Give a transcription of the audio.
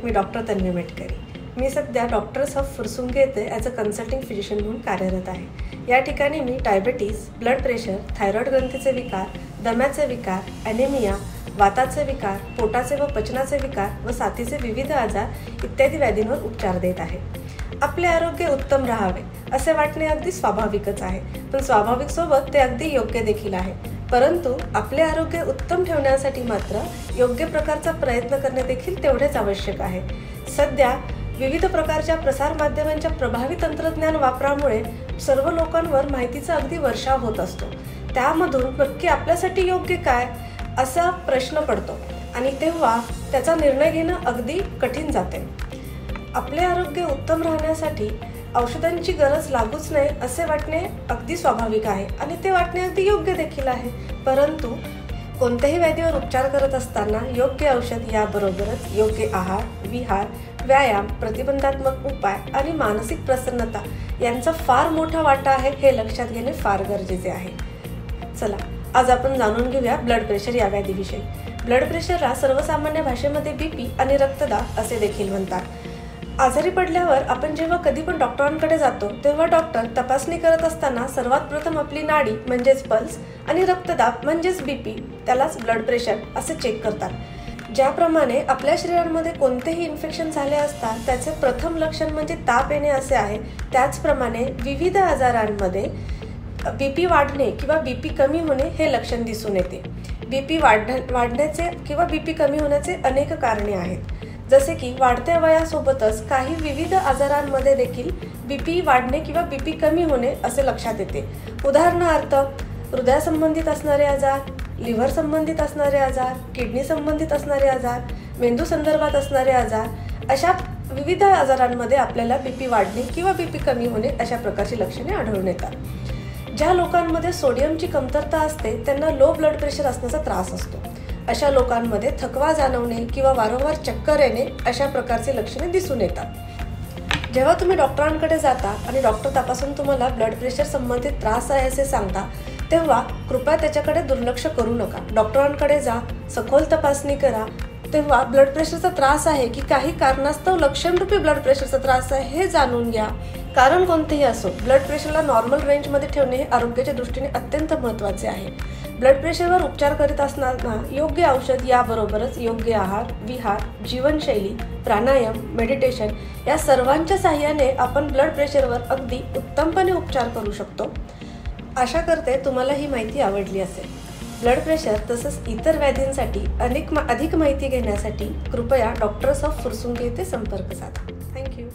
मी doctor Tanvi Metkari. मी सध्या doctors of Fursungi येथे as a consulting physician म्हणून कार्यरत आहे। या ठिकाणी मी डायबिटीज, ब्लड प्रेशर, थायरॉइड ग्रंथीचे विकार, दम्याचे विकार, ॲनेमिया, वाताचे विकार, पोटाचे व पचनाचे विकार व साथीचे विविध आजार इत्यादी व्याधींवर उपचार देत आहे। आपले आरोग्य उत्तम राहावे असे वाटणे अगदी स्वाभाविकच आहे, पण स्वाभाविक सोबत ते अगदी योग्य देखील आहे। परंतु आपले आरोग्य उत्तम ठेवण्यासाठी मात्र योग्य प्रकारचा प्रयत्न करणे देखील तेवढेच आवश्यक आहे। सध्या विविध प्रकारच्या प्रसार माध्यमांच्या प्रभावी तंत्रज्ञान वापरामुळे सर्व लोकांवर माहितीचा अगदी वर्षाव होत असतो। त्यामधून नक्की आपल्यासाठी योग्य काय असा प्रश्न पडतो आणि तेव्हा त्याचा निर्णय घेणं अगदी कठीण जाते। आपले आरोग्य उत्तम राहण्यासाठी औषधांची गरज लागूच नये असे वाटणे अगदी स्वाभाविक आहे आणि ते वाटणे अगदी योग्य देखील आहे। परंतु कोणत्याही व्याधीवर उपचार करत असताना योग्य औषध याबरोबरच योग्य आहार, विहार, व्यायाम, प्रतिबंधात्मक उपाय आणि मानसिक प्रसन्नता यांचा फार मोठा वाटा आहे हे लक्षात घेणे फार गरजेचे आहे। चला आज आपण जाणून घेऊया ब्लड प्रेशर या व्याधीविषयी। ब्लड प्रेशरला सर्वसामान्य भाषेमध्ये बीपी आणि रक्तदाब असे देखील म्हणतात। आजारी पडल्यावर आपण जेव्हा कधी पण डॉक्टरांकडे जातो तेव्हा डॉक्टर तपासणी करत असताना सर्वात प्रथम आपली नाडी म्हणजेच पल्स आणि रक्तदाब म्हणजेच बीपी त्यालाच ब्लड प्रेशर असे चेक करतात। ज्याप्रमाणे आपल्या शरीरामध्ये कोणतेही इन्फेक्शन झाले असता त्याचे प्रथम लक्षण म्हणजे ताप येणे असे आहे, त्याचप्रमाणे विविध आजारांमध्ये बीपी वाढणे किंवा बीपी कमी होणे हे लक्षण दिसून येते। बीपी वाढण्याचे किंवा बीपी कमी होण्याचे अनेक कारणे आहेत, जसे की वाढत्या वयासोबतच काही विविध आजारांमध्ये देखील बीपी वाढणे किंवा बीपी कमी होणे असे लक्षात येते। उदाहरणार्थ हृदयासंबंधित असणारे आजार, लिव्हर संबंधित असणारे आजार, किडनी संबंधित असणारे आजार, मेंदू संदर्भात असणारे आजार अशा विविध आजारांमध्ये आपल्याला बीपी वाढणे किंवा बीपी कमी होणे अशा प्रकारची लक्षणे आढळून येतात। ज्या लोकांमध्ये सोडियमची कमतरता असते त्यांना लो ब्लड प्रेशर असण्याचा त्रास असतो। अशा लोकांमध्ये थकवा जाणवणे किंवा वारंवार चक्कर येणे अशा प्रकारचे लक्षणे दिसून येतात। जेव्हा तुम्ही डॉक्टरांकडे जाता आणि डॉक्टर तपासून तुम्हाला ब्लड प्रेशर संबंधित त्रास आहे असे सांगता तेव्हा कृपया त्याच्याकडे दुर्लक्ष करू नका। डॉक्टरांकडे जा, सखोल तपासणी करा। तेव्हा ब्लड प्रेशरचा त्रास आहे की काही कारणास्तव लक्षणरूपी ब्लड प्रेशरचा त्रास आहे हे जाणून घ्या। कारण कोणतेही असो ब्लड प्रेशरला नॉर्मल रेंजमध्ये ठेवणे हे आरोग्याच्या दृष्टीने अत्यंत महत्त्वाचे आहे। ब्लड प्रेशरवर उपचार करीत असताना योग्य औषध याबरोबरच योग्य आहार, विहार, जीवनशैली, प्राणायाम, मेडिटेशन या सर्वांच्या साहाय्याने आपण ब्लड प्रेशरवर अगदी उत्तमपणे उपचार करू शकतो। आशा करते तुम्हाला ही माहिती आवडली असेल। ब्लड प्रेशर तसंच इतर व्याधींसाठी अधिक माहिती घेण्यासाठी कृपया डॉक्टर्स ऑफ फुरसुंगी येथे संपर्क साधा। थँक्यू।